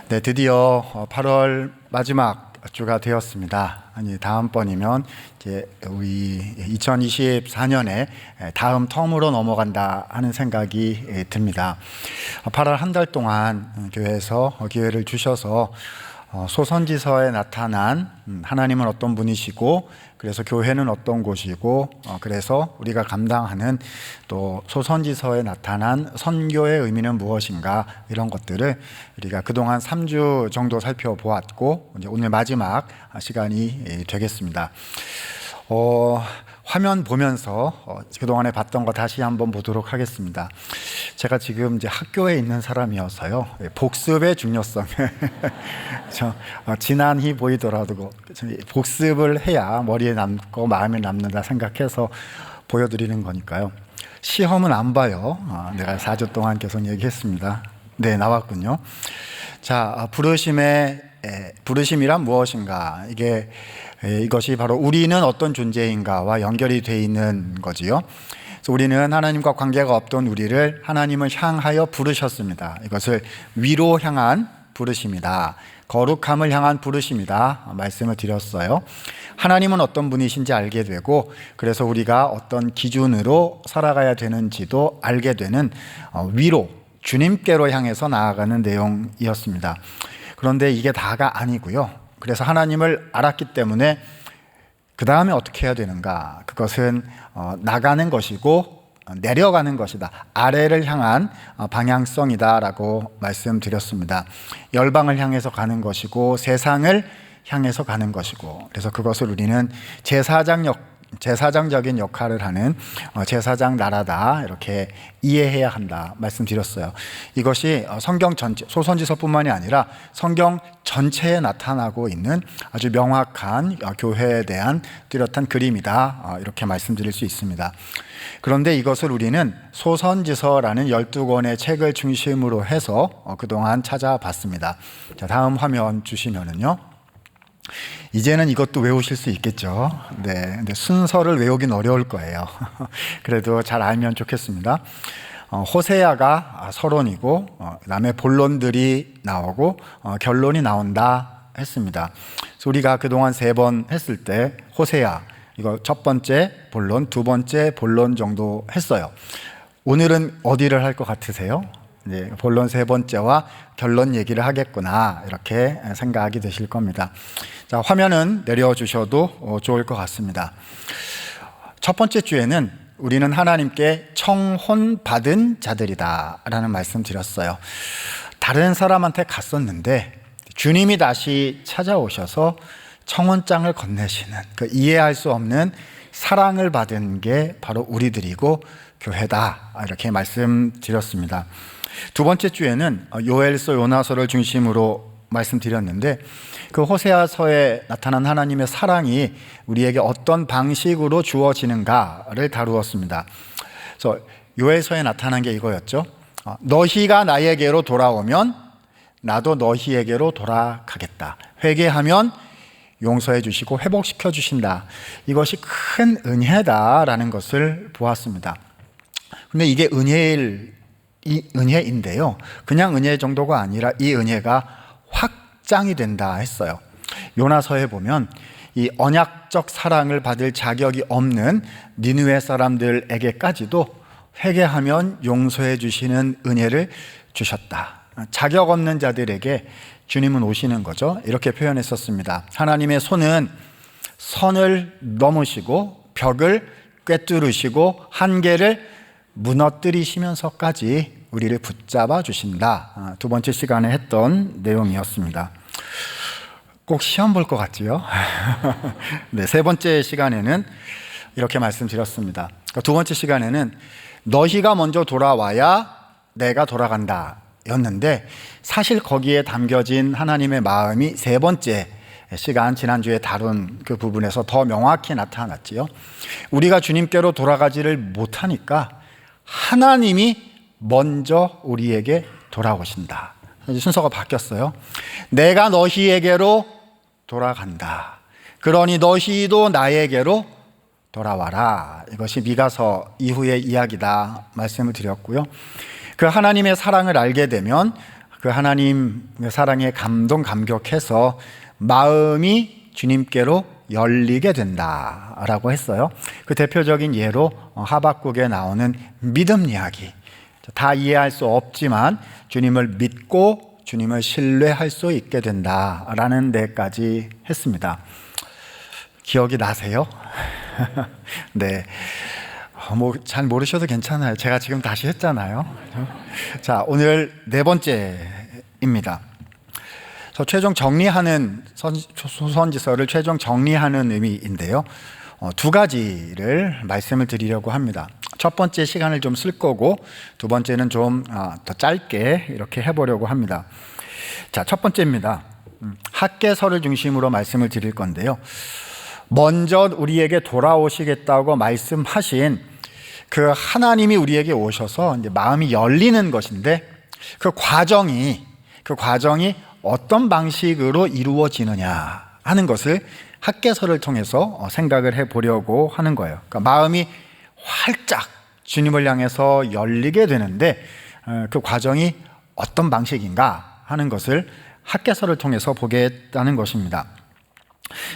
네, 드디어 8월 마지막 주가 되었습니다. 다음번이면 이제 우리 2024년에 다음 텀으로 넘어간다 하는 생각이 듭니다. 8월 한 달 동안 교회에서 기회를 주셔서 소선지서에 나타난 하나님은 어떤 분이시고, 그래서 교회는 어떤 곳이고, 그래서 우리가 감당하는 또 소선지서에 나타난 선교의 의미는 무엇인가, 이런 것들을 우리가 그동안 3주 정도 살펴보았고, 이제 오늘 마지막 시간이 되겠습니다. 화면 보면서 그동안에 봤던 거 다시 한번 보도록 하겠습니다. 제가 지금 이제 학교에 있는 사람이어서요, 복습의 중요성을 지난히 보이더라도 복습을 해야 머리에 남고 마음에 남는다 생각해서 보여드리는 거니까요. 시험은 안 봐요. 내가 4주 동안 계속 얘기했습니다. 네, 나왔군요. 자, 부르심이란 무엇인가? 이것이 바로 우리는 어떤 존재인가와 연결이 되어 있는 거지요. 그래서 우리는 하나님과 관계가 없던 우리를 하나님은 향하여 부르셨습니다. 이것을 위로 향한 부르심이다, 거룩함을 향한 부르심이다 말씀을 드렸어요. 하나님은 어떤 분이신지 알게 되고, 그래서 우리가 어떤 기준으로 살아가야 되는지도 알게 되는 위로, 주님께로 향해서 나아가는 내용이었습니다. 그런데 이게 다가 아니고요. 그래서 하나님을 알았기 때문에 그 다음에 어떻게 해야 되는가? 그것은 나가는 것이고 내려가는 것이다, 아래를 향한 방향성이다 라고 말씀드렸습니다. 열방을 향해서 가는 것이고 세상을 향해서 가는 것이고, 그래서 그것을 우리는 제사장적인 역할을 하는 제사장 나라다, 이렇게 이해해야 한다 말씀드렸어요. 이것이 성경 전체, 소선지서뿐만이 아니라 성경 전체에 나타나고 있는 아주 명확한 교회에 대한 뚜렷한 그림이다, 이렇게 말씀드릴 수 있습니다. 그런데 이것을 우리는 소선지서라는 12권의 책을 중심으로 해서 그동안 찾아봤습니다. 자, 다음 화면 주시면은요, 이제는 이것도 외우실 수 있겠죠. 네, 근데 순서를 외우긴 어려울 거예요. 그래도 잘 알면 좋겠습니다. 호세아가 서론이고, 그다음에 본론들이 나오고 결론이 나온다 했습니다. 그래서 우리가 그동안 3번 했을 때 호세아, 이거 첫 번째 본론, 두 번째 본론 정도 했어요. 오늘은 어디를 할 것 같으세요? 네, 본론 3번째와 결론 얘기를 하겠구나, 이렇게 생각이 되실 겁니다. 자, 화면은 내려주셔도 좋을 것 같습니다. 첫 번째 주에는 우리는 하나님께 청혼받은 자들이다 라는 말씀 드렸어요. 다른 사람한테 갔었는데 주님이 다시 찾아오셔서 청혼장을 건네시는, 그 이해할 수 없는 사랑을 받은 게 바로 우리들이고 교회다, 이렇게 말씀드렸습니다. 두 번째 주에는 요엘서, 요나서를 중심으로 말씀드렸는데, 그 호세아서에 나타난 하나님의 사랑이 우리에게 어떤 방식으로 주어지는가를 다루었습니다. 그래서 요엘서에 나타난 게 이거였죠. 너희가 나에게로 돌아오면 나도 너희에게로 돌아가겠다. 회개하면 용서해 주시고 회복시켜 주신다. 이것이 큰 은혜다라는 것을 보았습니다. 근데 이게 은혜인데요, 그냥 은혜 정도가 아니라 이 은혜가 확장이 된다 했어요. 요나서에 보면 이 언약적 사랑을 받을 자격이 없는 니느웨 사람들에게까지도 회개하면 용서해 주시는 은혜를 주셨다. 자격 없는 자들에게 주님은 오시는 거죠. 이렇게 표현했었습니다. 하나님의 손은 선을 넘으시고 벽을 꿰뚫으시고 한계를 무너뜨리시면서까지 우리를 붙잡아 주신다. 두 번째 시간에 했던 내용이었습니다. 꼭 시험 볼 것 같지요? 네, 세 번째 시간에는 이렇게 말씀드렸습니다. 두 번째 시간에는 너희가 먼저 돌아와야 내가 돌아간다 였는데, 사실 거기에 담겨진 하나님의 마음이 세 번째 시간, 지난주에 다룬 그 부분에서 더 명확히 나타났지요. 우리가 주님께로 돌아가지를 못하니까 하나님이 먼저 우리에게 돌아오신다. 순서가 바뀌었어요. 내가 너희에게로 돌아간다. 그러니 너희도 나에게로 돌아와라. 이것이 미가서 이후의 이야기다 말씀을 드렸고요. 그 하나님의 사랑을 알게 되면 그 하나님 사랑에 감격해서 마음이 주님께로 열리게 된다라고 했어요. 그 대표적인 예로 하박국에 나오는 믿음 이야기. 다 이해할 수 없지만 주님을 믿고 주님을 신뢰할 수 있게 된다라는 데까지 했습니다. 기억이 나세요? 네. 잘 모르셔도 괜찮아요. 제가 지금 다시 했잖아요. 자, 오늘 네 번째입니다. 최종 정리하는 소선지서를 최종 정리하는 의미인데요. 두 가지를 말씀을 드리려고 합니다. 첫 번째 시간을 좀 쓸 거고 두 번째는 좀 더 짧게 이렇게 해보려고 합니다. 자, 첫 번째입니다. 학개서를 중심으로 말씀을 드릴 건데요. 먼저 우리에게 돌아오시겠다고 말씀하신 그 하나님이 우리에게 오셔서 이제 마음이 열리는 것인데 그 과정이 어떤 방식으로 이루어지느냐 하는 것을 학개서를 통해서 생각을 해보려고 하는 거예요. 그러니까 마음이 활짝 주님을 향해서 열리게 되는데 그 과정이 어떤 방식인가 하는 것을 학개서를 통해서 보겠다는 것입니다.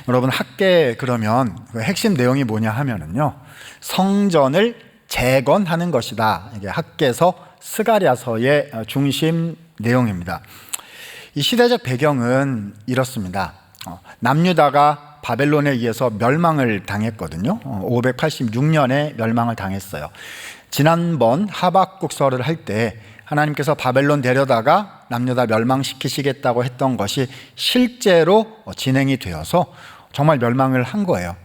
여러분, 학개 그러면 그 핵심 내용이 뭐냐 하면은요, 성전을 재건하는 것이다. 이게 학개서 스가랴서의 중심 내용입니다. 이 시대적 배경은 이렇습니다. 남유다가 바벨론에 의해서 멸망을 당했거든요. 586년에 멸망을 당했어요. 지난번 하박국서를 할 때 하나님께서 바벨론 데려다가 남유다 멸망시키시겠다고 했던 것이 실제로 진행이 되어서 정말 멸망을 한 거예요.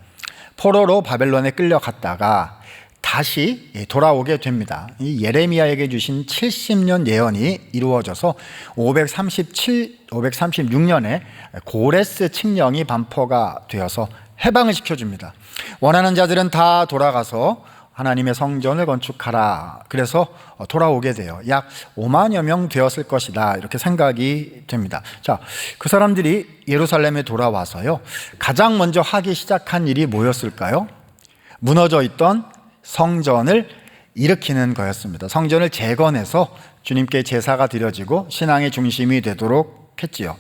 포로로 바벨론에 끌려갔다가 다시 돌아오게 됩니다. 이 예레미야에게 주신 70년 예언이 이루어져서 536년에 고레스 칙령이 반포가 되어서 해방을 시켜줍니다. 원하는 자들은 다 돌아가서 하나님의 성전을 건축하라. 그래서 돌아오게 돼요. 약 5만여 명 되었을 것이다. 이렇게 생각이 됩니다. 자, 그 사람들이 예루살렘에 돌아와서요, 가장 먼저 하기 시작한 일이 뭐였을까요? 무너져 있던 성전을 일으키는 거였습니다. 성전을 재건해서 주님께 제사가 드려지고 신앙의 중심이 되도록 했지요.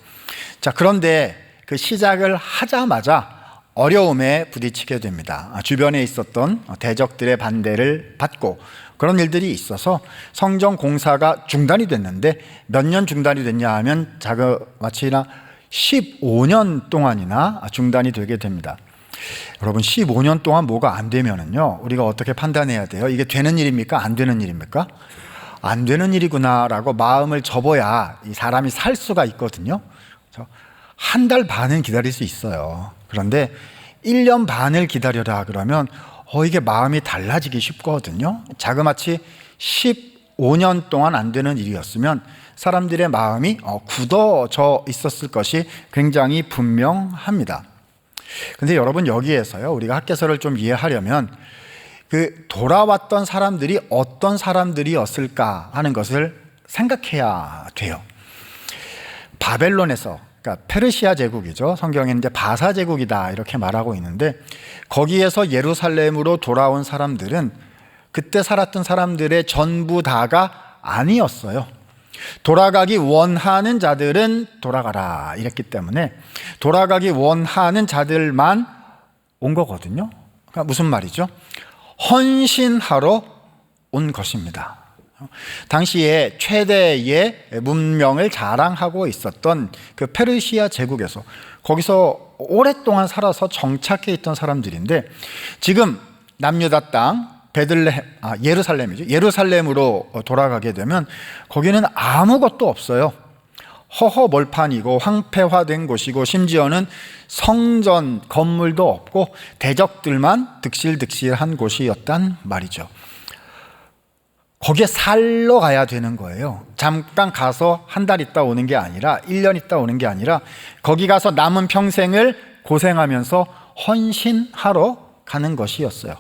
자, 그런데 그 시작을 하자마자 어려움에 부딪히게 됩니다. 주변에 있었던 대적들의 반대를 받고 그런 일들이 있어서 성전 공사가 중단이 됐는데 몇 년 중단이 됐냐 하면 자그마치나 15년 동안이나 중단이 되게 됩니다. 여러분, 15년 동안 뭐가 안 되면은요, 우리가 어떻게 판단해야 돼요? 이게 되는 일입니까? 안 되는 일입니까? 안 되는 일이구나라고 마음을 접어야 이 사람이 살 수가 있거든요. 한 달 반은 기다릴 수 있어요. 그런데 1년 반을 기다려라 그러면 이게 마음이 달라지기 쉽거든요. 자그마치 15년 동안 안 되는 일이었으면 사람들의 마음이 굳어져 있었을 것이 굉장히 분명합니다. 근데 여러분, 여기에서요, 우리가 학개서를 좀 이해하려면 그 돌아왔던 사람들이 어떤 사람들이었을까 하는 것을 생각해야 돼요. 바벨론에서, 그러니까 페르시아 제국이죠. 성경에는 이제 바사 제국이다 이렇게 말하고 있는데, 거기에서 예루살렘으로 돌아온 사람들은 그때 살았던 사람들의 전부 다가 아니었어요. 돌아가기 원하는 자들은 돌아가라 이랬기 때문에 돌아가기 원하는 자들만 온 거거든요. 그러니까 무슨 말이죠? 헌신하러 온 것입니다. 당시에 최대의 문명을 자랑하고 있었던 그 페르시아 제국에서 거기서 오랫동안 살아서 정착해 있던 사람들인데, 지금 남유다 땅 예루살렘이죠. 예루살렘으로 돌아가게 되면 거기는 아무것도 없어요. 허허멀판이고 황폐화된 곳이고 심지어는 성전 건물도 없고 대적들만 득실득실한 곳이었단 말이죠. 거기에 살러 가야 되는 거예요. 잠깐 가서 한 달 있다 오는 게 아니라 1년 있다 오는 게 아니라 거기 가서 남은 평생을 고생하면서 헌신하러 가는 것이었어요.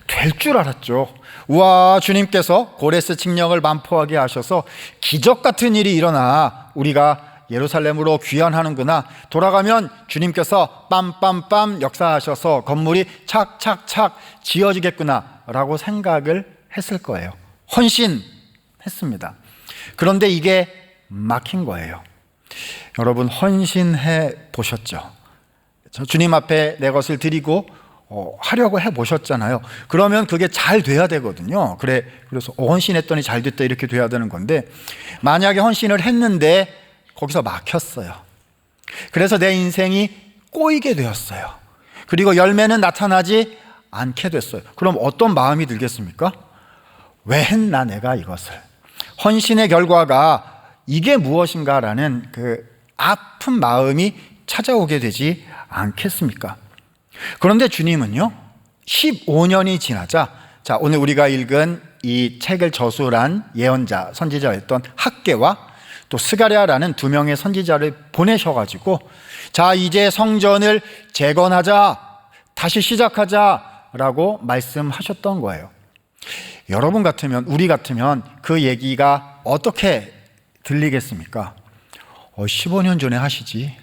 될 줄 알았죠. 우와, 주님께서 고레스 칙령을 반포하게 하셔서 기적 같은 일이 일어나 우리가 예루살렘으로 귀환하는구나. 돌아가면 주님께서 빰빰빰 역사하셔서 건물이 착착착 지어지겠구나 라고 생각을 했을 거예요. 헌신했습니다. 그런데 이게 막힌 거예요. 여러분 헌신해 보셨죠? 주님 앞에 내 것을 드리고 하려고 해 보셨잖아요. 그러면 그게 잘 돼야 되거든요. 그래서 헌신했더니 잘 됐다 이렇게 돼야 되는 건데, 만약에 헌신을 했는데 거기서 막혔어요. 그래서 내 인생이 꼬이게 되었어요. 그리고 열매는 나타나지 않게 됐어요. 그럼 어떤 마음이 들겠습니까? 왜 했나 내가 이것을? 헌신의 결과가 이게 무엇인가라는 그 아픈 마음이 찾아오게 되지 않겠습니까? 그런데 주님은요, 15년이 지나자, 자, 오늘 우리가 읽은 이 책을 저술한 예언자, 선지자였던 학개와 또 스가랴라는 두 명의 선지자를 보내셔가지고, 자, 이제 성전을 재건하자, 다시 시작하자라고 말씀하셨던 거예요. 여러분 같으면, 우리 같으면 그 얘기가 어떻게 들리겠습니까? 15년 전에 하시지.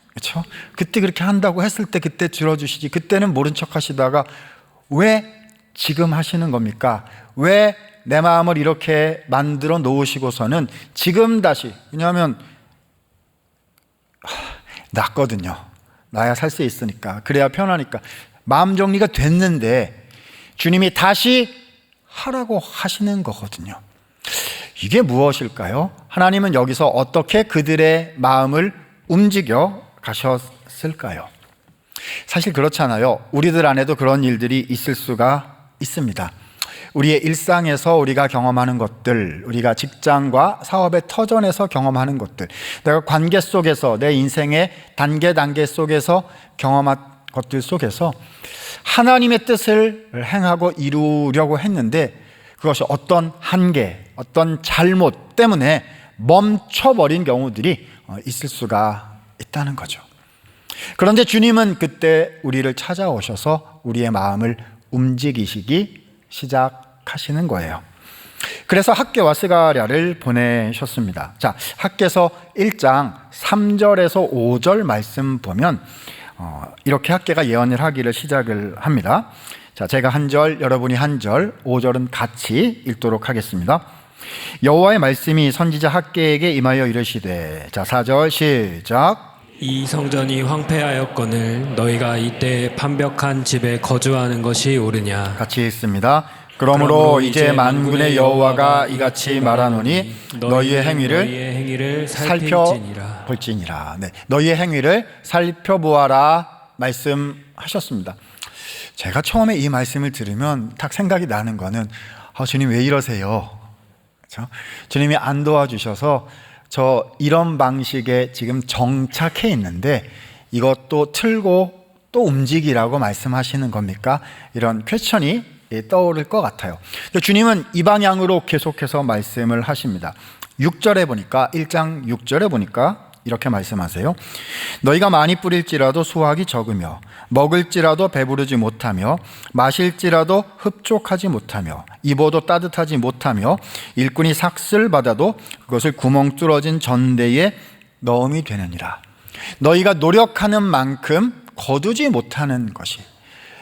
그렇죠? 그때 그렇게 한다고 했을 때 그때 들어주시지. 그때는 모른 척 하시다가 왜 지금 하시는 겁니까? 왜 내 마음을 이렇게 만들어 놓으시고서는 지금 다시, 왜냐하면 낫거든요. 나야 살 수 있으니까, 그래야 편하니까 마음 정리가 됐는데 주님이 다시 하라고 하시는 거거든요. 이게 무엇일까요? 하나님은 여기서 어떻게 그들의 마음을 움직여 가셨을까요? 사실 그렇잖아요. 우리들 안에도 그런 일들이 있을 수가 있습니다. 우리의 일상에서 우리가 경험하는 것들, 우리가 직장과 사업의 터전에서 경험하는 것들, 내가 관계 속에서, 내 인생의 단계 속에서 경험한 것들 속에서 하나님의 뜻을 행하고 이루려고 했는데 그것이 어떤 한계, 어떤 잘못 때문에 멈춰버린 경우들이 있을 수가 있다는 거죠. 그런데 주님은 그때 우리를 찾아오셔서 우리의 마음을 움직이시기 시작하시는 거예요. 그래서 학개와 스가랴를 보내셨습니다. 자, 학개서 1장 3절에서 5절 말씀 보면 이렇게 학개가 예언을 하기를 시작을 합니다. 자, 제가 한 절, 여러분이 한 절, 5절은 같이 읽도록 하겠습니다. 여호와의 말씀이 선지자 학개에게 임하여 이르시되, 자, 4절 시작. 이 성전이 황폐하였거늘 너희가 이때 판벽한 집에 거주하는 것이 옳으냐. 같이 읽습니다. 그러므로 이제 만군의 여호와가 이같이 말하노니 너희의 행위를 살펴볼지니라. 네, 너희의 행위를 살펴보아라 말씀하셨습니다. 제가 처음에 이 말씀을 들으면 딱 생각이 나는 거는 주님 왜 이러세요? 그렇죠? 주님이 안 도와주셔서 저 이런 방식에 지금 정착해 있는데 이것도 틀고 또 움직이라고 말씀하시는 겁니까? 이런 퀘스천이 떠오를 것 같아요. 주님은 이 방향으로 계속해서 말씀을 하십니다. 6절에 보니까, 1장 6절에 보니까 이렇게 말씀하세요. 너희가 많이 뿌릴지라도 수확이 적으며 먹을지라도 배부르지 못하며 마실지라도 흡족하지 못하며 입어도 따뜻하지 못하며 일꾼이 삭슬 받아도 그것을 구멍 뚫어진 전대에 넣음이 되느니라. 너희가 노력하는 만큼 거두지 못하는 것이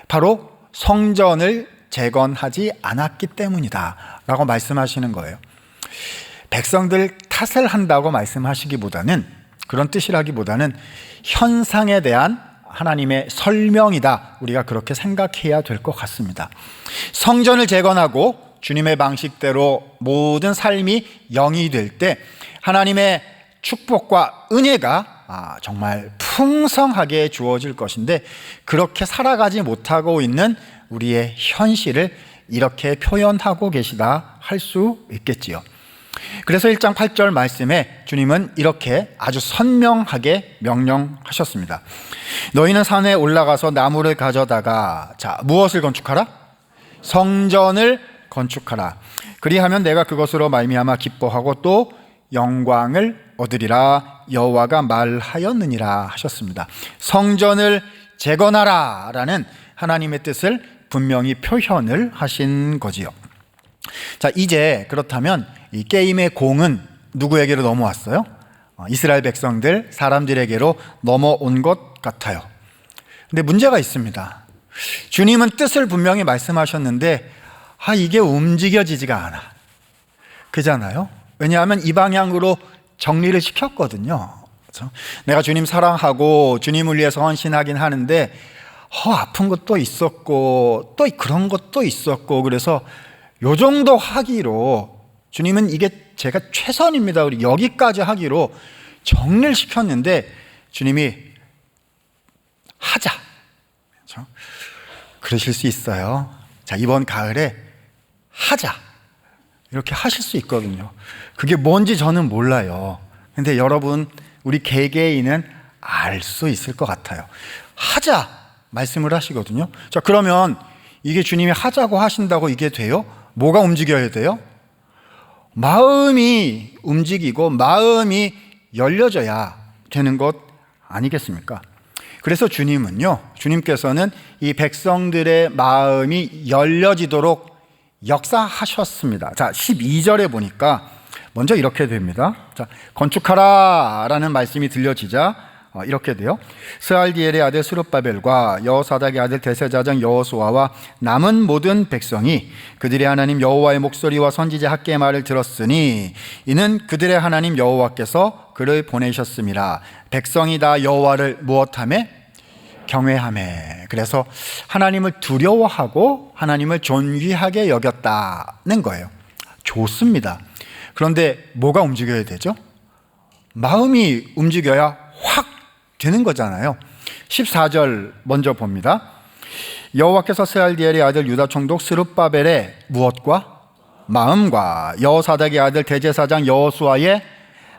바로 성전을 재건하지 않았기 때문이다 라고 말씀하시는 거예요. 백성들 탓을 한다고 말씀하시기보다는, 그런 뜻이라기보다는 현상에 대한 하나님의 설명이다, 우리가 그렇게 생각해야 될 것 같습니다. 성전을 재건하고 주님의 방식대로 모든 삶이 영이 될 때 하나님의 축복과 은혜가 정말 풍성하게 주어질 것인데, 그렇게 살아가지 못하고 있는 우리의 현실을 이렇게 표현하고 계시다 할 수 있겠지요. 그래서 1장 8절 말씀에 주님은 이렇게 아주 선명하게 명령하셨습니다. 너희는 산에 올라가서 나무를 가져다가, 자, 무엇을 건축하라? 성전을 건축하라. 그리하면 내가 그것으로 말미암아 기뻐하고 또 영광을 얻으리라 여호와가 말하였느니라 하셨습니다. 성전을 재건하라 라는 하나님의 뜻을 분명히 표현을 하신 거지요. 자, 이제 그렇다면 이 게임의 공은 누구에게로 넘어왔어요? 이스라엘 백성들, 사람들에게로 넘어온 것 같아요. 근데 문제가 있습니다. 주님은 뜻을 분명히 말씀하셨는데 이게 움직여지지가 않아. 그잖아요. 왜냐하면 이 방향으로 정리를 시켰거든요. 그렇죠? 내가 주님 사랑하고 주님을 위해서 헌신하긴 하는데 아픈 것도 있었고 또 그런 것도 있었고, 그래서 요 정도 하기로 주님은 이게 제가 최선입니다, 우리 여기까지 하기로 정리를 시켰는데 주님이 하자, 그렇죠? 그러실 수 있어요. 자, 이번 가을에 하자 이렇게 하실 수 있거든요. 그게 뭔지 저는 몰라요. 근데 여러분, 우리 개개인은 알 수 있을 것 같아요. 하자 말씀을 하시거든요. 자, 그러면 이게 주님이 하자고 하신다고 이게 돼요? 뭐가 움직여야 돼요? 마음이 움직이고 마음이 열려져야 되는 것 아니겠습니까? 그래서 주님께서는 이 백성들의 마음이 열려지도록 역사하셨습니다. 자, 12절에 보니까 먼저 이렇게 됩니다. 자, 건축하라 라는 말씀이 들려지자 이렇게 돼요. 스알디엘의 아들 스룹바벨과 여호사닥의 아들 대제사장 여호수아와 남은 모든 백성이 그들의 하나님 여호와의 목소리와 선지자 학개의 말을 들었으니 이는 그들의 하나님 여호와께서 그를 보내셨음이라. 백성이 다 여호와를 무엇하매? 경외하매. 그래서 하나님을 두려워하고 하나님을 존귀하게 여겼다는 거예요. 좋습니다. 그런데 뭐가 움직여야 되죠? 마음이 움직여야 확 되는 거잖아요. 14절 먼저 봅니다. 여호와께서 스알디엘의 아들 유다 총독 스룹바벨의 무엇과? 마음과 여호사닥의 아들 대제사장 여호수아의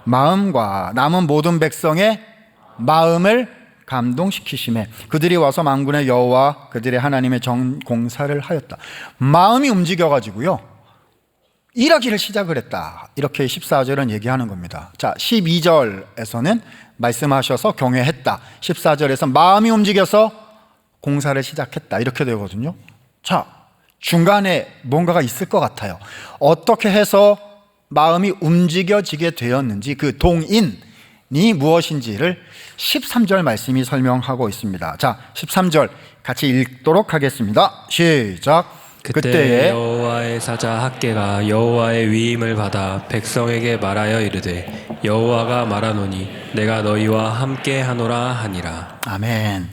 마음과 남은 모든 백성의 마음을 감동시키심에 그들이 와서 만군의 여호와 그들의 하나님의 정공사를 하였다. 마음이 움직여가지고요 일하기를 시작을 했다. 이렇게 14절은 얘기하는 겁니다. 자, 12절에서는 말씀하셔서 경외했다. 14절에서 마음이 움직여서 공사를 시작했다. 이렇게 되거든요. 자, 중간에 뭔가가 있을 것 같아요. 어떻게 해서 마음이 움직여지게 되었는지 그 동인이 무엇인지를 13절 말씀이 설명하고 있습니다. 자, 13절 같이 읽도록 하겠습니다. 시작. 그때 여호와의 사자 학개가 여호와의 위임을 받아 백성에게 말하여 이르되 여호와가 말하노니 내가 너희와 함께 하노라 하니라. 아멘.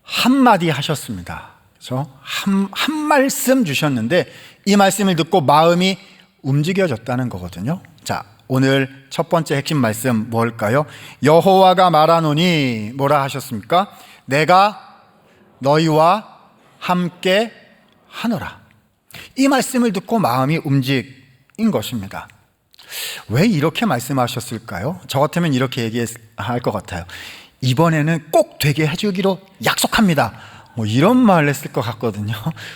한마디 하셨습니다. 그렇죠? 한 말씀 주셨는데 이 말씀을 듣고 마음이 움직여졌다는 거거든요. 자, 오늘 첫 번째 핵심 말씀 뭘까요? 여호와가 말하노니 뭐라 하셨습니까? 내가 너희와 함께 하노라. 이 말씀을 듣고 마음이 움직인 것입니다. 왜 이렇게 말씀하셨을까요? 저 같으면 이렇게 얘기할 것 같아요. 이번에는 꼭 되게 해주기로 약속합니다. 뭐 이런 말 했을 것 같거든요.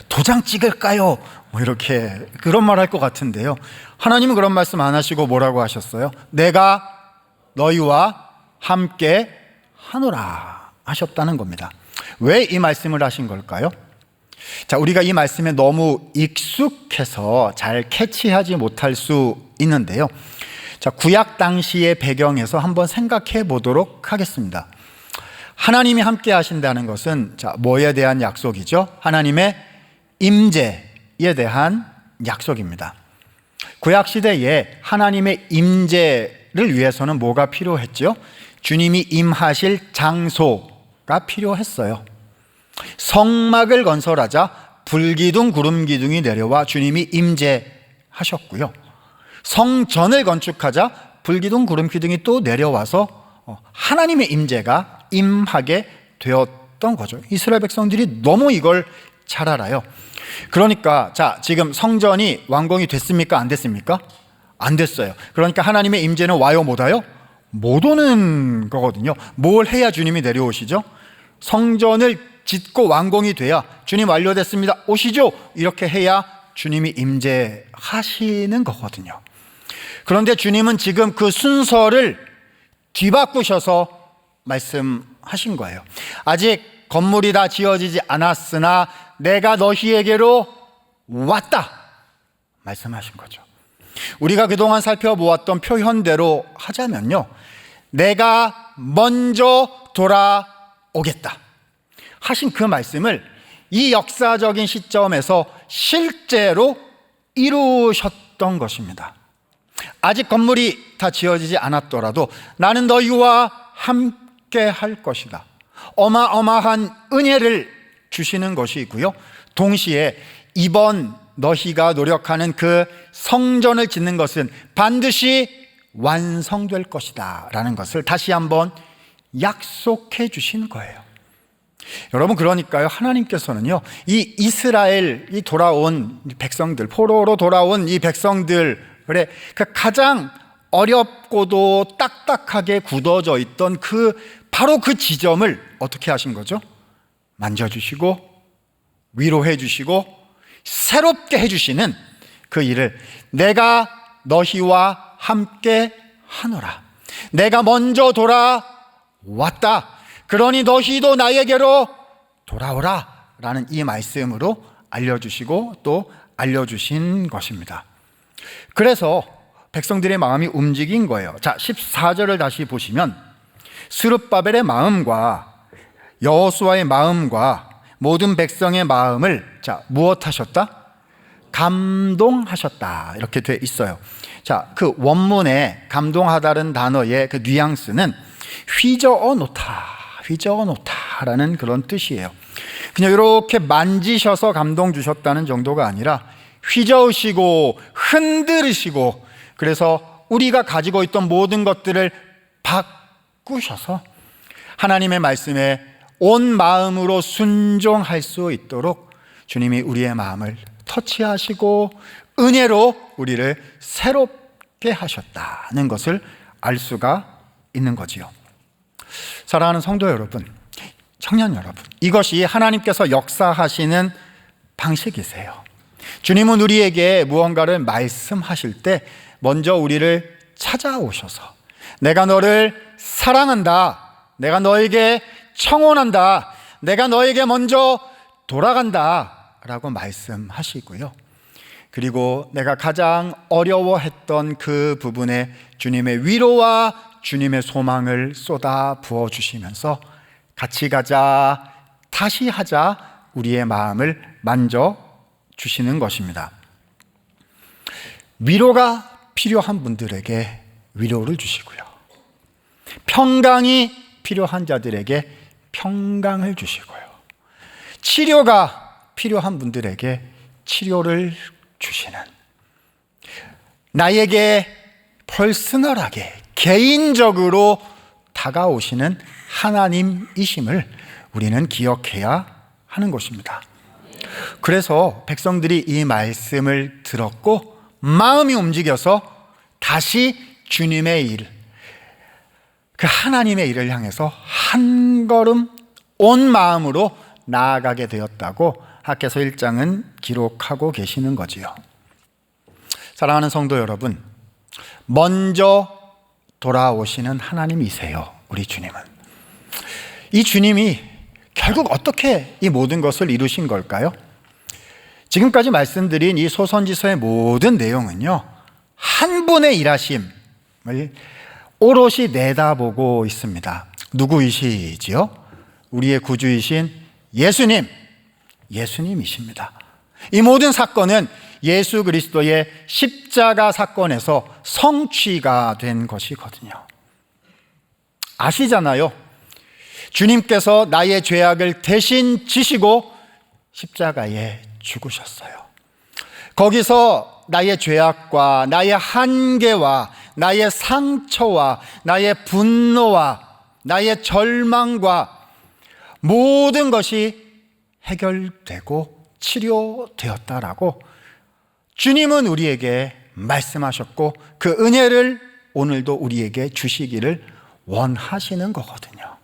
도장 찍을까요? 뭐 이렇게 그런 말 할 것 같은데요. 하나님은 그런 말씀 안 하시고 뭐라고 하셨어요? 내가 너희와 함께 하노라 하셨다는 겁니다. 왜 이 말씀을 하신 걸까요? 자, 우리가 이 말씀에 너무 익숙해서 잘 캐치하지 못할 수 있는데요. 자, 구약 당시의 배경에서 한번 생각해 보도록 하겠습니다. 하나님이 함께 하신다는 것은 자, 뭐에 대한 약속이죠? 하나님의 임재에 대한 약속입니다. 구약 시대에 하나님의 임재를 위해서는 뭐가 필요했죠? 주님이 임하실 장소가 필요했어요. 성막을 건설하자 불기둥 구름기둥이 내려와 주님이 임재하셨고요. 성전을 건축하자 불기둥 구름기둥이 또 내려와서 하나님의 임재가 임하게 되었던 거죠. 이스라엘 백성들이 너무 이걸 잘 알아요. 그러니까 자, 지금 성전이 완공이 됐습니까? 안 됐습니까? 안 됐어요. 그러니까 하나님의 임재는 와요, 못 와요? 못 오는 거거든요. 뭘 해야 주님이 내려오시죠? 성전을 짓고 완공이 돼야 주님 완료됐습니다, 오시죠, 이렇게 해야 주님이 임재하시는 거거든요. 그런데 주님은 지금 그 순서를 뒤바꾸셔서 말씀하신 거예요. 아직 건물이 다 지어지지 않았으나 내가 너희에게로 왔다 말씀하신 거죠. 우리가 그동안 살펴보았던 표현대로 하자면요, 내가 먼저 돌아오겠다 하신 그 말씀을 이 역사적인 시점에서 실제로 이루셨던 것입니다. 아직 건물이 다 지어지지 않았더라도 나는 너희와 함께 할 것이다. 어마어마한 은혜를 주시는 것이고요. 동시에 이번 너희가 노력하는 그 성전을 짓는 것은 반드시 완성될 것이다 라는 것을 다시 한번 약속해 주신 거예요. 여러분, 그러니까요, 하나님께서는요, 이 이스라엘, 이 돌아온 백성들, 포로로 돌아온 이 백성들의 그 가장 어렵고도 딱딱하게 굳어져 있던 바로 그 지점을 어떻게 하신 거죠? 만져주시고 위로해 주시고 새롭게 해주시는 그 일을 내가 너희와 함께 하노라. 내가 먼저 돌아왔다. 그러니 너희도 나에게로 돌아오라 라는 이 말씀으로 알려주시고 또 알려주신 것입니다. 그래서 백성들의 마음이 움직인 거예요. 자, 14절을 다시 보시면 스룹바벨의 마음과 여호수아의 마음과 모든 백성의 마음을 무엇하셨다? 감동하셨다 이렇게 돼 있어요. 자, 그 원문에 감동하다는 단어의 그 뉘앙스는 휘저어 놓다라는 그런 뜻이에요. 그냥 이렇게 만지셔서 감동 주셨다는 정도가 아니라 휘저으시고 흔들으시고, 그래서 우리가 가지고 있던 모든 것들을 바꾸셔서 하나님의 말씀에 온 마음으로 순종할 수 있도록 주님이 우리의 마음을 터치하시고 은혜로 우리를 새롭게 하셨다는 것을 알 수가 있는 거지요. 사랑하는 성도 여러분, 청년 여러분, 이것이 하나님께서 역사하시는 방식이세요. 주님은 우리에게 무언가를 말씀하실 때 먼저 우리를 찾아오셔서 내가 너를 사랑한다, 내가 너에게 청혼한다, 내가 너에게 먼저 돌아간다 라고 말씀하시고요. 그리고 내가 가장 어려워했던 그 부분에 주님의 위로와 주님의 소망을 쏟아 부어주시면서 같이 가자, 다시 하자, 우리의 마음을 만져주시는 것입니다. 위로가 필요한 분들에게 위로를 주시고요, 평강이 필요한 자들에게 평강을 주시고요, 치료가 필요한 분들에게 치료를 주시는, 나에게 퍼스널하게 개인적으로 다가오시는 하나님이심을 우리는 기억해야 하는 것입니다. 그래서 백성들이 이 말씀을 들었고 마음이 움직여서 다시 주님의 일, 그 하나님의 일을 향해서 한 걸음 온 마음으로 나아가게 되었다고 학개서 1장은 기록하고 계시는 거지요. 사랑하는 성도 여러분, 먼저 돌아오시는 하나님이세요. 우리 주님은. 이 주님이 결국 어떻게 이 모든 것을 이루신 걸까요? 지금까지 말씀드린 이 소선지서의 모든 내용은요, 한 분의 일하심을 오롯이 내다보고 있습니다. 누구이시지요? 우리의 구주이신 예수님이십니다. 이 모든 사건은 예수 그리스도의 십자가 사건에서 성취가 된 것이거든요. 아시잖아요. 주님께서 나의 죄악을 대신 지시고 십자가에 죽으셨어요. 거기서 나의 죄악과 나의 한계와 나의 상처와 나의 분노와 나의 절망과 모든 것이 해결되고 치료되었다라고 주님은 우리에게 말씀하셨고 그 은혜를 오늘도 우리에게 주시기를 원하시는 거거든요.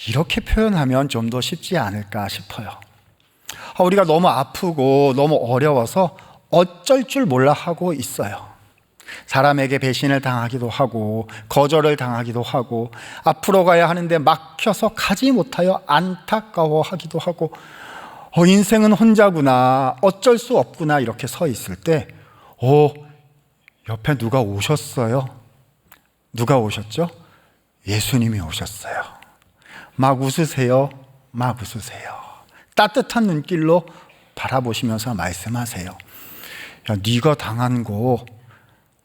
이렇게 표현하면 좀 더 쉽지 않을까 싶어요. 우리가 너무 아프고 너무 어려워서 어쩔 줄 몰라 하고 있어요. 사람에게 배신을 당하기도 하고 거절을 당하기도 하고 앞으로 가야 하는데 막혀서 가지 못하여 안타까워하기도 하고 인생은 혼자구나, 어쩔 수 없구나 이렇게 서 있을 때 옆에 누가 오셨어요? 누가 오셨죠? 예수님이 오셨어요. 막 웃으세요. 막 웃으세요. 따뜻한 눈길로 바라보시면서 말씀하세요. 야, 네가 당한 거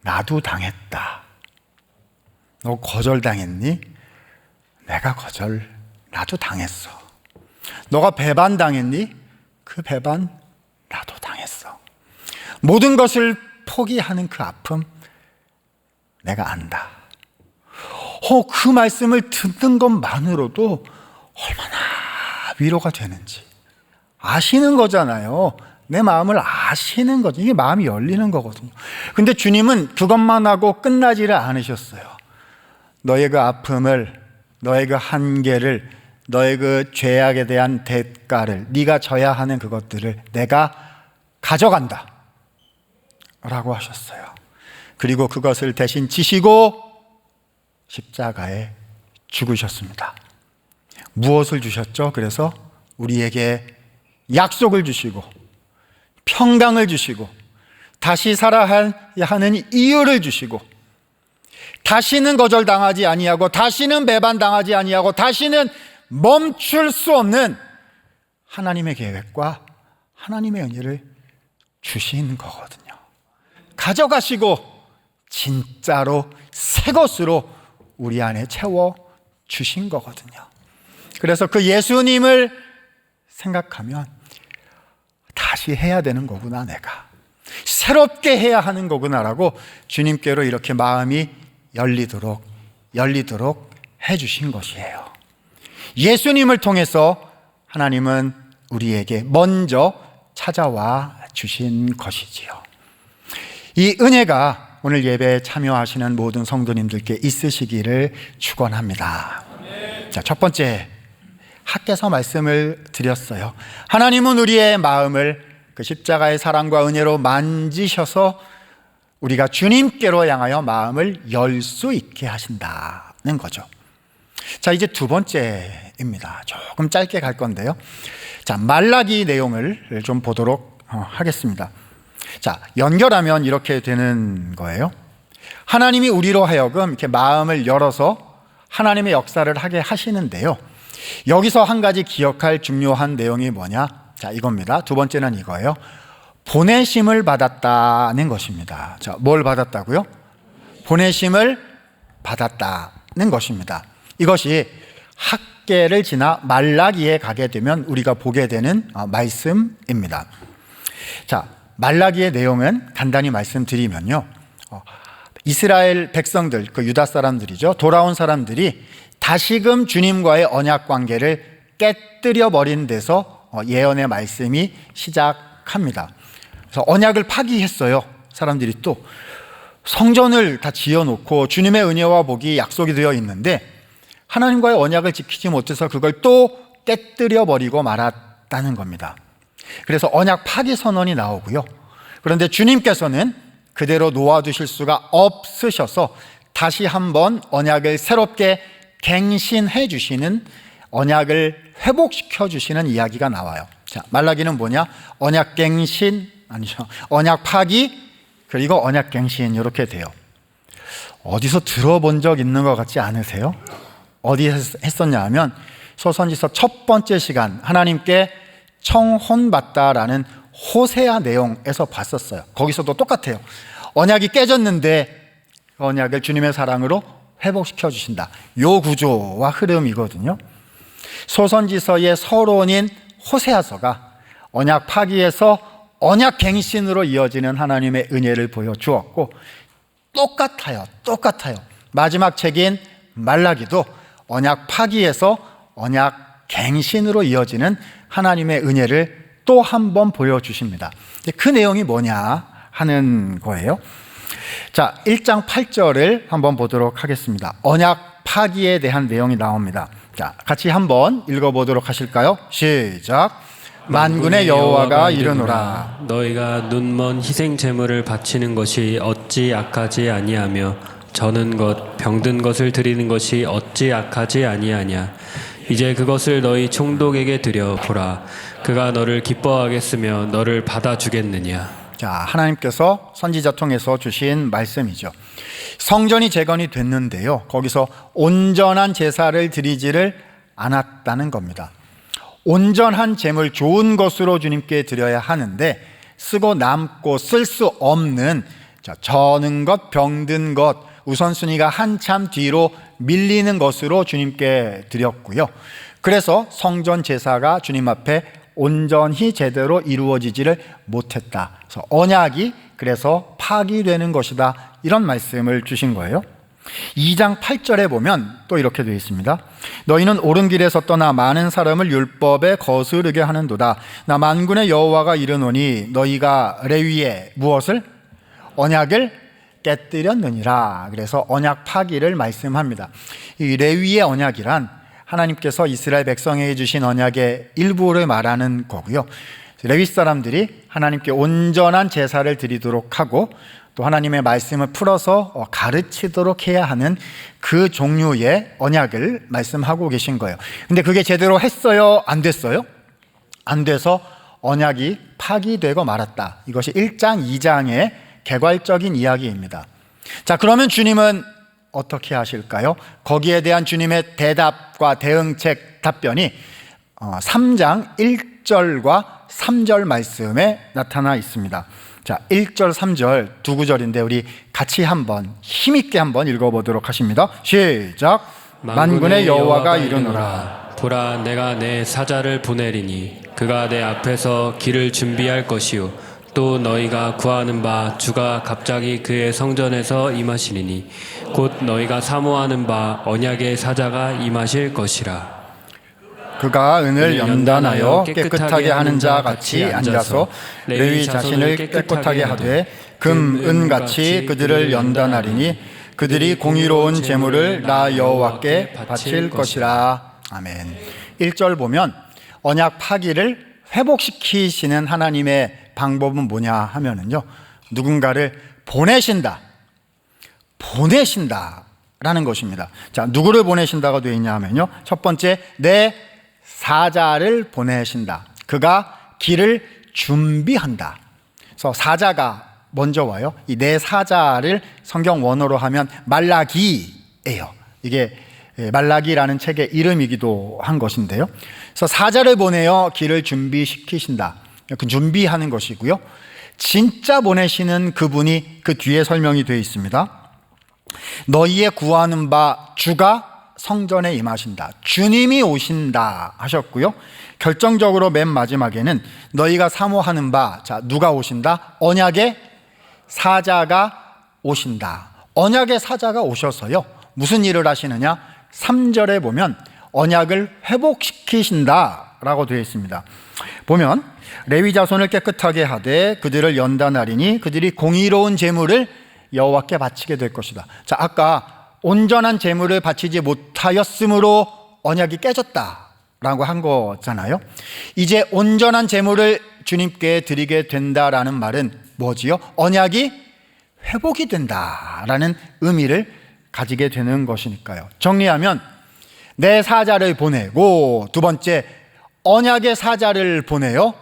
나도 당했다. 너 거절당했니? 내가 나도 당했어. 너가 배반당했니? 그 배반 나도 당했어. 모든 것을 포기하는 그 아픔 내가 안다. 그 말씀을 듣는 것만으로도 얼마나 위로가 되는지 아시는 거잖아요. 내 마음을 아시는 거죠. 이게 마음이 열리는 거거든요. 근데 주님은 그것만 하고 끝나지를 않으셨어요. 너의 그 아픔을, 너의 그 한계를, 너의 그 죄악에 대한 대가를, 네가 져야 하는 그것들을 내가 가져간다 라고 하셨어요. 그리고 그것을 대신 지시고 십자가에 죽으셨습니다. 무엇을 주셨죠? 그래서 우리에게 약속을 주시고 평강을 주시고 다시 살아야 하는 이유를 주시고 다시는 거절당하지 아니하고 다시는 배반당하지 아니하고 다시는 멈출 수 없는 하나님의 계획과 하나님의 은혜를 주신 거거든요. 가져가시고 진짜로 새 것으로 우리 안에 채워 주신 거거든요. 그래서 그 예수님을 생각하면 다시 해야 되는 거구나, 내가 새롭게 해야 하는 거구나라고 주님께로 이렇게 마음이 열리도록 해주신 것이에요. 예수님을 통해서 하나님은 우리에게 먼저 찾아와 주신 것이지요. 이 은혜가 오늘 예배에 참여하시는 모든 성도님들께 있으시기를 축원합니다. 자, 첫 번째, 학개서 말씀을 드렸어요. 하나님은 우리의 마음을 그 십자가의 사랑과 은혜로 만지셔서 우리가 주님께로 향하여 마음을 열 수 있게 하신다는 거죠. 자, 이제 두 번째입니다. 조금 짧게 갈 건데요. 자, 말라기 내용을 좀 보도록 하겠습니다. 자, 연결하면 이렇게 되는 거예요. 하나님이 우리로 하여금 이렇게 마음을 열어서 하나님의 역사를 하게 하시는데요. 여기서 한 가지 기억할 중요한 내용이 뭐냐? 자, 이겁니다. 두 번째는 이거예요. 보내심을 받았다는 것입니다. 자, 뭘 받았다고요? 보내심을 받았다는 것입니다. 이것이 학개를 지나 말라기에 가게 되면 우리가 보게 되는 말씀입니다. 자, 말라기의 내용은 간단히 말씀드리면요. 이스라엘 백성들, 그 유다 사람들이죠. 돌아온 사람들이 다시금 주님과의 언약 관계를 깨뜨려 버린 데서 예언의 말씀이 시작합니다. 그래서 언약을 파기했어요. 사람들이 또 성전을 다 지어놓고 주님의 은혜와 복이 약속이 되어 있는데 하나님과의 언약을 지키지 못해서 그걸 또 깨뜨려 버리고 말았다는 겁니다. 그래서 언약 파기 선언이 나오고요. 그런데 주님께서는 그대로 놓아두실 수가 없으셔서 다시 한번 언약을 새롭게 갱신해 주시는, 언약을 회복시켜 주시는 이야기가 나와요. 자, 말라기는 뭐냐? 언약 갱신, 아니죠. 언약 파기, 그리고 언약 갱신, 이렇게 돼요. 어디서 들어본 적 있는 것 같지 않으세요? 어디서 했었냐 하면 소선지서 첫 번째 시간 하나님께 청혼받다라는 호세아 내용에서 봤었어요. 거기서도 똑같아요. 언약이 깨졌는데 그 언약을 주님의 사랑으로 회복시켜 주신다. 요 구조와 흐름이거든요. 소선지서의 서론인 호세아서가 언약 파기에서 언약 갱신으로 이어지는 하나님의 은혜를 보여주었고, 똑같아요. 마지막 책인 말라기도 언약 파기에서 언약 갱신으로 이어지는 하나님의 은혜를 또 한 번 보여주십니다. 그 내용이 뭐냐 하는 거예요. 자, 1장 8절을 한번 보도록 하겠습니다. 언약 파기에 대한 내용이 나옵니다. 자, 같이 한번 읽어보도록 하실까요? 시작. 만군의 여호와가 이르노라. 너희가 눈먼 희생 제물을 바치는 것이 어찌 악하지 아니하며 저는 것 병든 것을 드리는 것이 어찌 악하지 아니하냐. 이제 그것을 너희 총독에게 드려 보라. 그가 너를 기뻐하겠으며 너를 받아주겠느냐. 자, 하나님께서 선지자 통해서 주신 말씀이죠. 성전이 재건이 됐는데요, 거기서 온전한 제사를 드리지를 않았다는 겁니다. 온전한 제물, 좋은 것으로 주님께 드려야 하는데 쓰고 남고 쓸 수 없는 자, 저는 것, 병든 것, 우선순위가 한참 뒤로 밀리는 것으로 주님께 드렸고요. 그래서 성전 제사가 주님 앞에 온전히 제대로 이루어지지를 못했다. 그래서 언약이 그래서 파기되는 것이다. 이런 말씀을 주신 거예요. 2장 8절에 보면 또 이렇게 되어 있습니다. 너희는 옳은 길에서 떠나 많은 사람을 율법에 거스르게 하는도다. 나 만군의 여호와가 이르노니 너희가 레위에 무엇을? 언약을 깨뜨렸느니라. 그래서 언약 파기를 말씀합니다. 이 레위의 언약이란 하나님께서 이스라엘 백성에게 주신 언약의 일부를 말하는 거고요. 레위 사람들이 하나님께 온전한 제사를 드리도록 하고 또 하나님의 말씀을 풀어서 가르치도록 해야 하는 그 종류의 언약을 말씀하고 계신 거예요. 근데 그게 제대로 했어요? 안 됐어요? 안 돼서 언약이 파기되고 말았다. 이것이 1장, 2장의 개괄적인 이야기입니다. 자, 그러면 주님은 어떻게 하실까요? 거기에 대한 주님의 대답과 대응책 답변이 3장 1절과 3절 말씀에 나타나 있습니다. 자, 1절, 3절 두 구절인데 우리 같이 한번 힘있게 한번 읽어보도록 하십니다. 시작. 만군의 여호와가 이르노라. 보라, 내가 내 사자를 보내리니 그가 내 앞에서 길을 준비할 것이요 또 너희가 구하는 바 주가 갑자기 그의 성전에서 임하시리니 곧 너희가 사모하는 바 언약의 사자가 임하실 것이라. 그가 은을 연단하여 깨끗하게 하는 자 같이 앉아서 레위 자신을 깨끗하게 하되 금, 은같이 그들을 연단하리니 그들이 공의로운 제물을 나 여호와께 바칠 것이라. 아멘. 1절 보면 언약 파기를 회복시키시는 하나님의 방법은 뭐냐 하면은요, 누군가를 보내신다라는 것입니다. 자, 누구를 보내신다가 되어 있냐 하면요, 첫 번째, 내 사자를 보내신다. 그가 길을 준비한다. 그래서 사자가 먼저 와요. 이 내 사자를 성경 원어로 하면 말라기예요. 이게 말라기라는 책의 이름이기도 한 것인데요. 그래서 사자를 보내어 길을 준비시키신다. 그 준비하는 것이고요. 진짜 보내시는 그분이 그 뒤에 설명이 되어 있습니다. 너희의 구하는 바 주가 성전에 임하신다. 주님이 오신다 하셨고요. 결정적으로 맨 마지막에는 너희가 사모하는 바, 자, 누가 오신다? 언약의 사자가 오신다. 언약의 사자가 오셔서요, 무슨 일을 하시느냐? 3절에 보면 언약을 회복시키신다라고 되어 있습니다. 보면 레위 자손을 깨끗하게 하되 그들을 연단하리니 그들이 공의로운 제물을 여호와께 바치게 될 것이다. 자, 아까 온전한 제물을 바치지 못하였으므로 언약이 깨졌다라고 한 거잖아요. 이제 온전한 제물을 주님께 드리게 된다라는 말은 뭐지요? 언약이 회복이 된다라는 의미를 가지게 되는 것이니까요. 정리하면 내 사자를 보내고, 두 번째, 언약의 사자를 보내요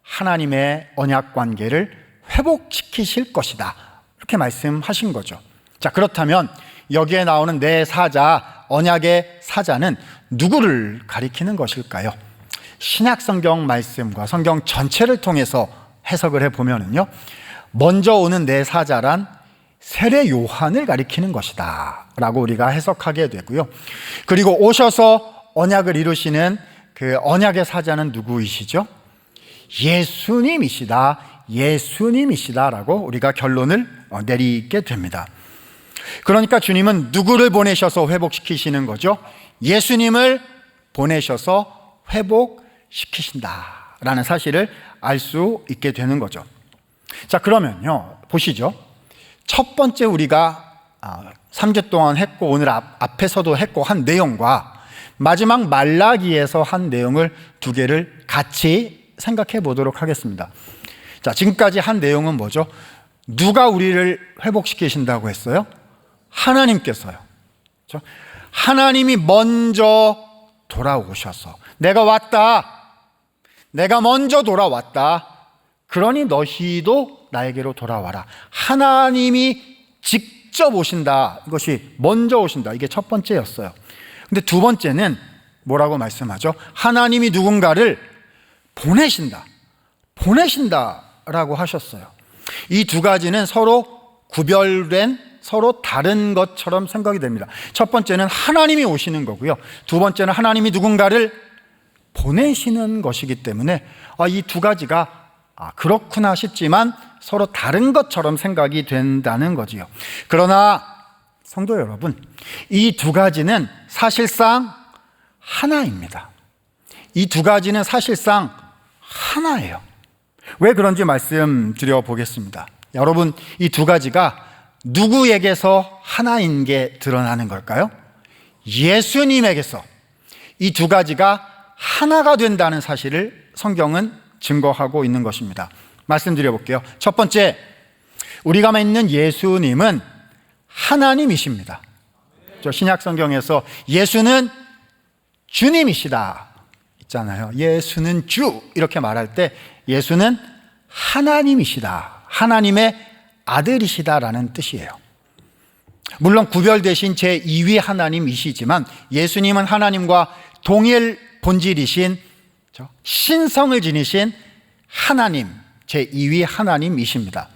하나님의 언약 관계를 회복시키실 것이다, 이렇게 말씀하신 거죠. 자, 그렇다면 여기에 나오는 내 사자, 언약의 사자는 누구를 가리키는 것일까요? 신약 성경 말씀과 성경 전체를 통해서 해석을 해보면요, 먼저 오는 내 사자란 세례 요한을 가리키는 것이다 라고 우리가 해석하게 되고요. 그리고 오셔서 언약을 이루시는 그 언약의 사자는 누구이시죠? 예수님이시다라고 우리가 결론을 내리게 됩니다. 그러니까 주님은 누구를 보내셔서 회복시키시는 거죠? 예수님을 보내셔서 회복시키신다라는 사실을 알 수 있게 되는 거죠. 자, 그러면요, 보시죠. 첫 번째 우리가 3주 동안 했고 오늘 앞에서도 했고 한 내용과 마지막 말라기에서 한 내용을 두 개를 같이 생각해 보도록 하겠습니다. 자, 지금까지 한 내용은 뭐죠? 누가 우리를 회복시키신다고 했어요? 하나님께서요. 그렇죠? 하나님이 먼저 돌아오셔서 내가 왔다, 내가 먼저 돌아왔다, 그러니 너희도 나에게로 돌아와라. 하나님이 직접 오신다. 이것이 먼저 오신다. 이게 첫 번째였어요. 근데 두 번째는 뭐라고 말씀하죠? 하나님이 누군가를 보내신다라고 하셨어요. 이 두 가지는 서로 구별된 서로 다른 것처럼 생각이 됩니다. 첫 번째는 하나님이 오시는 거고요. 두 번째는 하나님이 누군가를 보내시는 것이기 때문에 이 두 가지가 그렇구나 싶지만 서로 다른 것처럼 생각이 된다는 거지요. 그러나 성도 여러분, 이 두 가지는 사실상 하나입니다. 이 두 가지는 사실상 하나예요. 왜 그런지 말씀드려 보겠습니다. 여러분, 이 두 가지가 누구에게서 하나인 게 드러나는 걸까요? 예수님에게서 이 두 가지가 하나가 된다는 사실을 성경은 증거하고 있는 것입니다. 말씀드려 볼게요. 첫 번째, 우리가 믿는 예수님은 하나님이십니다. 신약 성경에서 예수는 주님이시다 있잖아요. 예수는 주 이렇게 말할 때 예수는 하나님이시다, 하나님의 아들이시다라는 뜻이에요. 물론 구별되신 제2위 하나님이시지만 예수님은 하나님과 동일 본질이신 신성을 지니신 하나님, 제2위 하나님이십니다.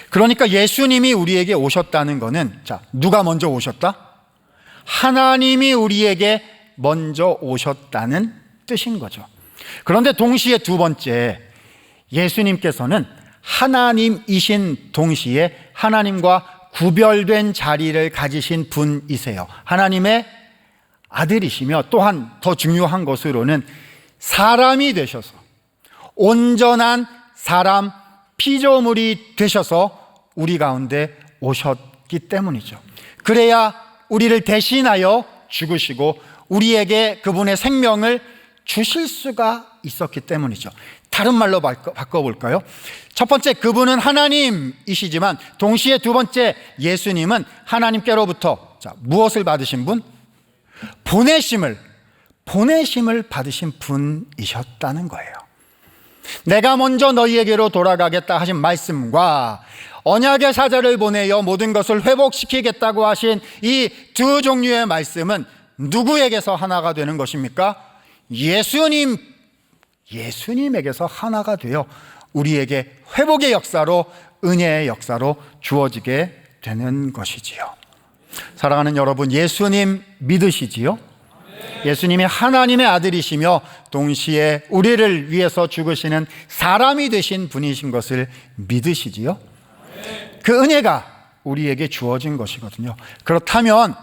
그러니까 예수님이 우리에게 오셨다는 것은 누가 먼저 오셨다? 하나님이 우리에게 먼저 오셨다는 뜻인 거죠. 그런데 동시에 두 번째, 예수님께서는 하나님이신 동시에 하나님과 구별된 자리를 가지신 분이세요. 하나님의 아들이시며 또한 더 중요한 것으로는 사람이 되셔서 온전한 사람 피조물이 되셔서 우리 가운데 오셨기 때문이죠. 그래야 우리를 대신하여 죽으시고 우리에게 그분의 생명을 주실 수가 있었기 때문이죠. 다른 말로 바꿔볼까요? 첫 번째, 그분은 하나님이시지만 동시에 두 번째, 예수님은 하나님께로부터 무엇을 받으신 분? 보내심을 받으신 분이셨다는 거예요. 내가 먼저 너희에게로 돌아가겠다 하신 말씀과 언약의 사자를 보내어 모든 것을 회복시키겠다고 하신 이 두 종류의 말씀은 누구에게서 하나가 되는 것입니까? 예수님에게서 하나가 되어 우리에게 회복의 역사로, 은혜의 역사로 주어지게 되는 것이지요. 사랑하는 여러분, 예수님 믿으시지요? 예수님이 하나님의 아들이시며 동시에 우리를 위해서 죽으시는 사람이 되신 분이신 것을 믿으시지요? 그 은혜가 우리에게 주어진 것이거든요. 그렇다면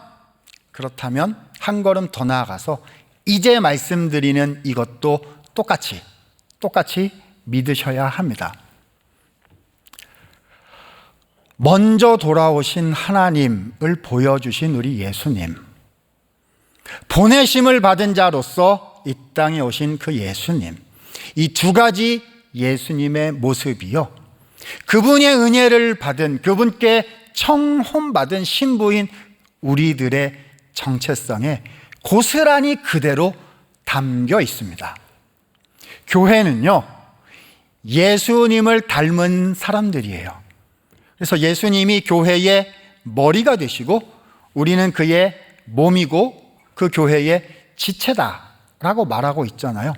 한 걸음 더 나아가서 이제 말씀드리는 이것도 똑같이 믿으셔야 합니다. 먼저 돌아오신 하나님을 보여주신 우리 예수님, 보내심을 받은 자로서 이 땅에 오신 그 예수님, 이 두 가지 예수님의 모습이요, 그분의 은혜를 받은, 그분께 청혼받은 신부인 우리들의 정체성에 고스란히 그대로 담겨 있습니다. 교회는요, 예수님을 닮은 사람들이에요. 그래서 예수님이 교회의 머리가 되시고 우리는 그의 몸이고 그 교회의 지체다라고 말하고 있잖아요.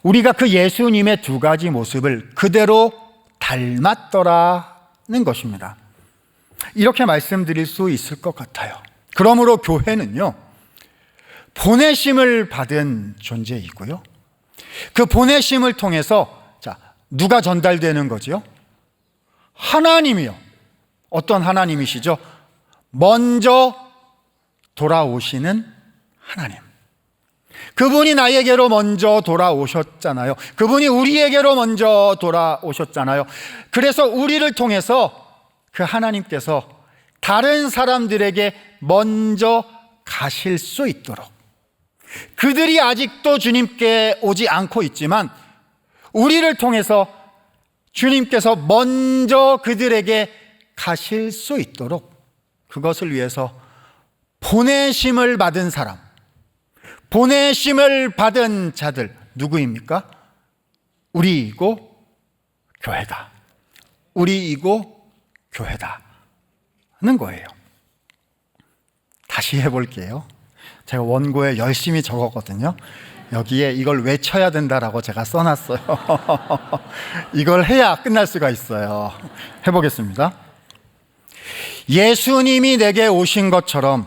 우리가 그 예수님의 두 가지 모습을 그대로 닮았더라는 것입니다. 이렇게 말씀드릴 수 있을 것 같아요. 그러므로 교회는요, 보내심을 받은 존재이고요, 그 보내심을 통해서 누가 전달되는 거지요? 하나님이요. 어떤 하나님이시죠? 먼저 돌아오시는 하나님. 그분이 나에게로 먼저 돌아오셨잖아요. 그분이 우리에게로 먼저 돌아오셨잖아요. 그래서 우리를 통해서 그 하나님께서 다른 사람들에게 먼저 가실 수 있도록, 그들이 아직도 주님께 오지 않고 있지만 우리를 통해서 주님께서 먼저 그들에게 가실 수 있도록, 그것을 위해서 보내심을 받은 사람, 보내심을 받은 자들, 누구입니까? 우리이고 교회다. 우리이고 교회다 하는 거예요. 다시 해볼게요. 제가 원고에 열심히 적었거든요. 여기에 이걸 외쳐야 된다라고 제가 써놨어요. 이걸 해야 끝날 수가 있어요. 해보겠습니다. 예수님이 내게 오신 것처럼,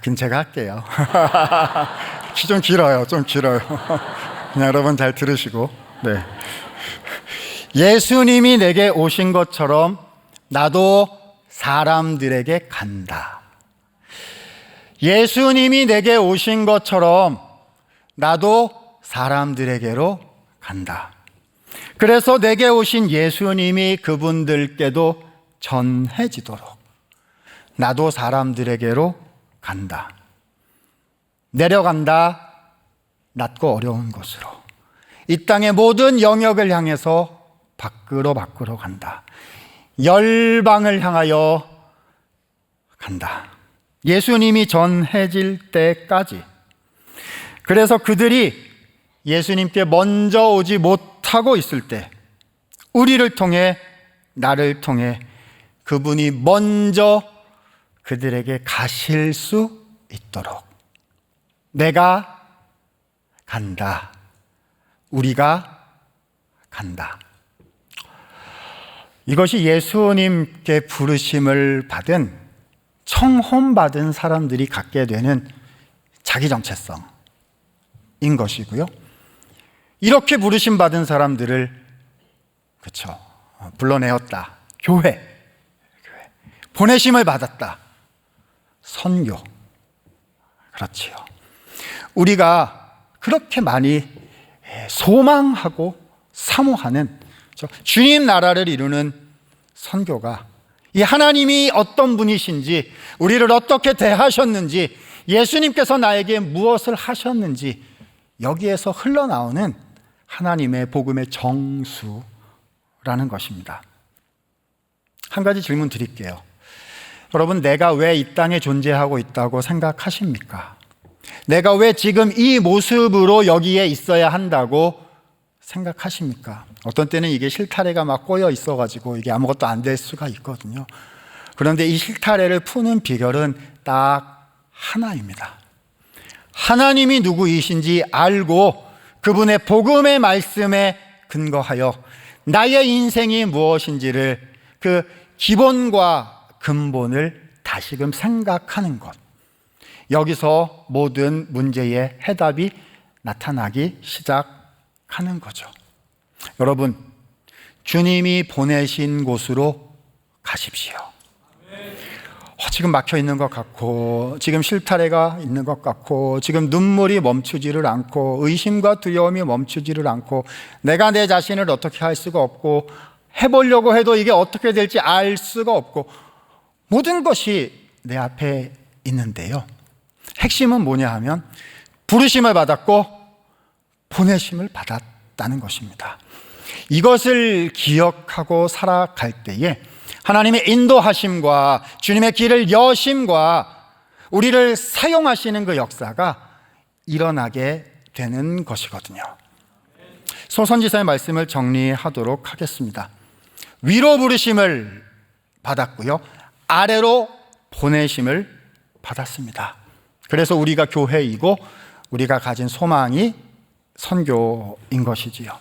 그럼 제가 할게요. 키 좀 길어요. 좀 길어요. 그냥 여러분 잘 들으시고. 네. 예수님이 내게 오신 것처럼 나도 사람들에게 간다. 예수님이 내게 오신 것처럼 나도 사람들에게로 간다. 그래서 내게 오신 예수님이 그분들께도 전해지도록 나도 사람들에게로 간다. 내려간다. 낮고 어려운 곳으로. 이 땅의 모든 영역을 향해서 밖으로 간다. 열방을 향하여 간다. 예수님이 전해질 때까지. 그래서 그들이 예수님께 먼저 오지 못하고 있을 때 우리를 통해, 나를 통해 그분이 먼저 그들에게 가실 수 있도록 내가 간다. 우리가 간다. 이것이 예수님께 부르심을 받은, 청혼받은 사람들이 갖게 되는 자기 정체성인 것이고요. 이렇게 부르심 받은 사람들을, 그렇죠, 불러내었다. 교회. 보내심을 받았다. 선교. 그렇지요. 우리가 그렇게 많이 소망하고 사모하는 주님 나라를 이루는 선교가, 이 하나님이 어떤 분이신지, 우리를 어떻게 대하셨는지, 예수님께서 나에게 무엇을 하셨는지, 여기에서 흘러나오는 하나님의 복음의 정수라는 것입니다. 한 가지 질문 드릴게요. 여러분, 내가 왜 이 땅에 존재하고 있다고 생각하십니까? 내가 왜 지금 이 모습으로 여기에 있어야 한다고 생각하십니까? 어떤 때는 이게 실타래가 막 꼬여 있어가지고 이게 아무것도 안 될 수가 있거든요. 그런데 이 실타래를 푸는 비결은 딱 하나입니다. 하나님이 누구이신지 알고 그분의 복음의 말씀에 근거하여 나의 인생이 무엇인지를, 그 기본과 근본을 다시금 생각하는 것. 여기서 모든 문제의 해답이 나타나기 시작하는 거죠. 여러분, 주님이 보내신 곳으로 가십시오. 지금 막혀 있는 것 같고, 지금 실타래가 있는 것 같고, 지금 눈물이 멈추지를 않고, 의심과 두려움이 멈추지를 않고, 내가 내 자신을 어떻게 할 수가 없고, 해보려고 해도 이게 어떻게 될지 알 수가 없고, 모든 것이 내 앞에 있는데요. 핵심은 뭐냐 하면 부르심을 받았고 보내심을 받았다는 것입니다. 이것을 기억하고 살아갈 때에 하나님의 인도하심과 주님의 길을 여심과 우리를 사용하시는 그 역사가 일어나게 되는 것이거든요. 소선지서의 말씀을 정리하도록 하겠습니다. 위로 부르심을 받았고요, 아래로 보내심을 받았습니다. 그래서 우리가 교회이고 우리가 가진 소망이 선교인 것이지요.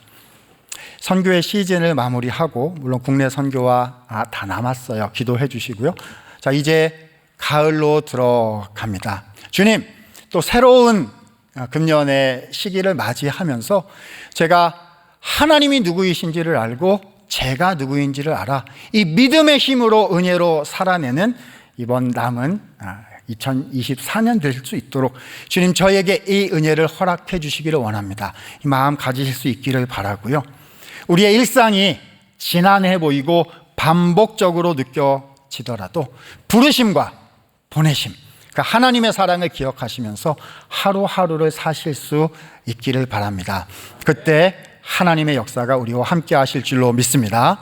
선교의 시즌을 마무리하고, 물론 국내 선교와 다 남았어요. 기도해 주시고요. 자, 이제 가을로 들어갑니다. 주님, 또 새로운 금년의 시기를 맞이하면서 제가 하나님이 누구이신지를 알고 제가 누구인지를 알아 이 믿음의 힘으로 은혜로 살아내는 이번 남은 2024년 될 수 있도록 주님, 저에게 이 은혜를 허락해 주시기를 원합니다. 이 마음 가지실 수 있기를 바라고요. 우리의 일상이 지난해 보이고 반복적으로 느껴지더라도 부르심과 보내심, 그러니까 하나님의 사랑을 기억하시면서 하루하루를 사실 수 있기를 바랍니다. 그때 하나님의 역사가 우리와 함께 하실 줄로 믿습니다.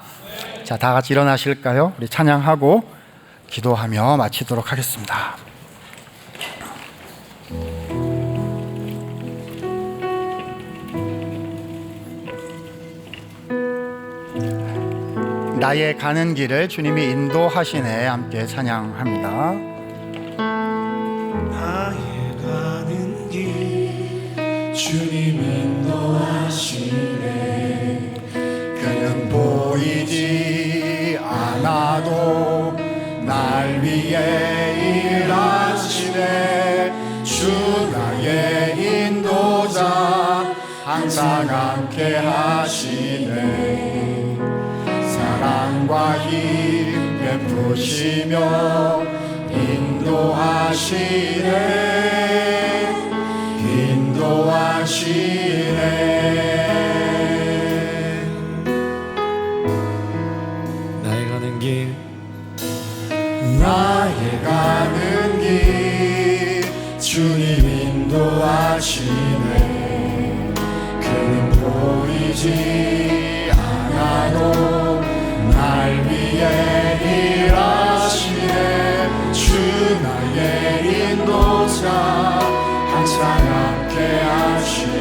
자, 다 같이 일어나실까요? 우리 찬양하고 기도하며 마치도록 하겠습니다. 나의 가는 길을 주님이 인도하시네. 함께 찬양합니다. 나의 가는 길 주님 인도하시네. 그는 보이지 항상 함께 하시네. 사랑과 힘 베푸시며 인도하시네. 나의 가는 길 나의 가는 길 주님 인도하시네. 그는 보이지 않아도 날 위해 일하시네. 주 나의 인도자 항상 함께 하시네.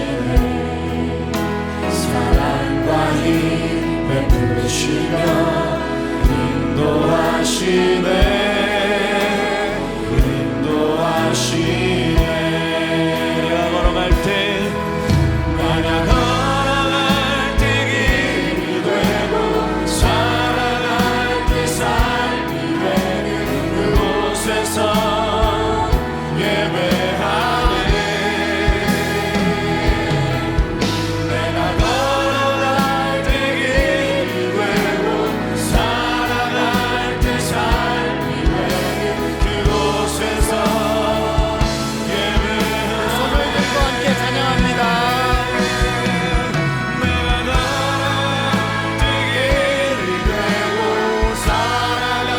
사랑과 힘 베푸시며 인도하시네. 인도하시네. 내가 걸어갈 때 내가 걸어갈 때 길이 되고 살아갈 때 삶이 되는 그곳에서 예배하네. 내가 걸어갈 때 길이 되고 살아갈 때 삶이 되는 그곳에서 예배하네. 손을 들고 함께 찬양합니다. 내가 걸어갈 때 길이 되고 살아갈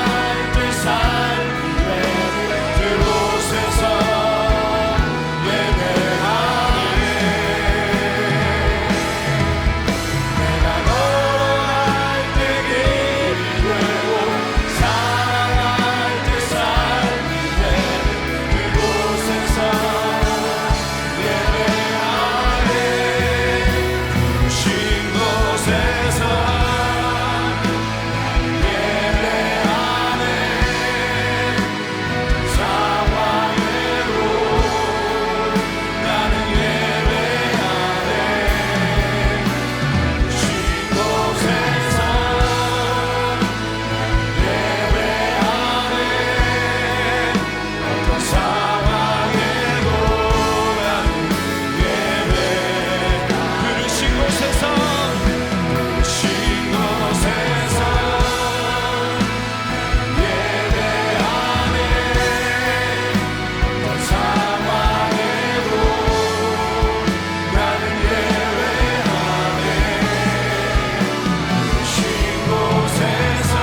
때 삶이 되는 그곳에서 예배하네. 내가 걸어갈 때 길이 되고 살아갈 때 삶이 되는 그곳에서 예배하네. 부르신 곳에서 예배하네. 상황에도 나는 예배하네. 부르신 곳에서 예배하네. 어떤 상황에도 나는 예배하네. 부르신 곳에서 부르신 곳에서 예배하네. 어떤 상황에도 나는 예배하네. 부르신 곳에서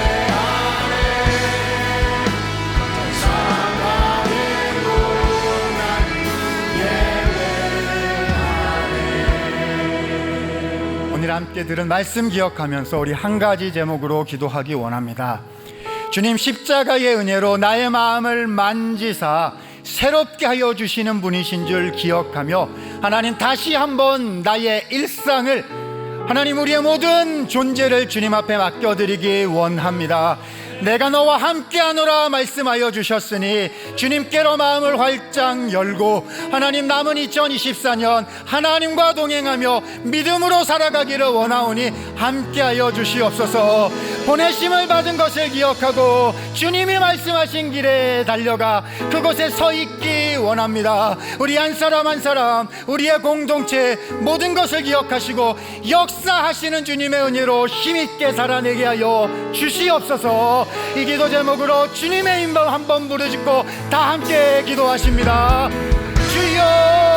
예배하네. 어떤 상황에도 나는 오늘 함께 들은 말씀 기억하면서 우리 한 가지 제목으로 기도하기 원합니다. 주님, 십자가의 은혜로 나의 마음을 만지사 새롭게 하여 주시는 분이신 줄 기억하며 하나님, 다시 한번 나의 일상을, 하나님, 우리의 모든 존재를 주님 앞에 맡겨드리기 원합니다. 내가 너와 함께하노라 말씀하여 주셨으니 주님께로 마음을 활짝 열고 하나님, 남은 2024년 하나님과 동행하며 믿음으로 살아가기를 원하오니 함께하여 주시옵소서. 보내심을 받은 것을 기억하고 주님이 말씀하신 길에 달려가 그곳에 서 있기 원합니다. 우리 한 사람 한 사람, 우리의 공동체 모든 것을 기억하시고 역사하시는 주님의 은혜로 힘있게 살아내게 하여 주시옵소서. 이 기도 제목으로 주님의 이름 한번 부르짖고 다 함께 기도하십니다. 주여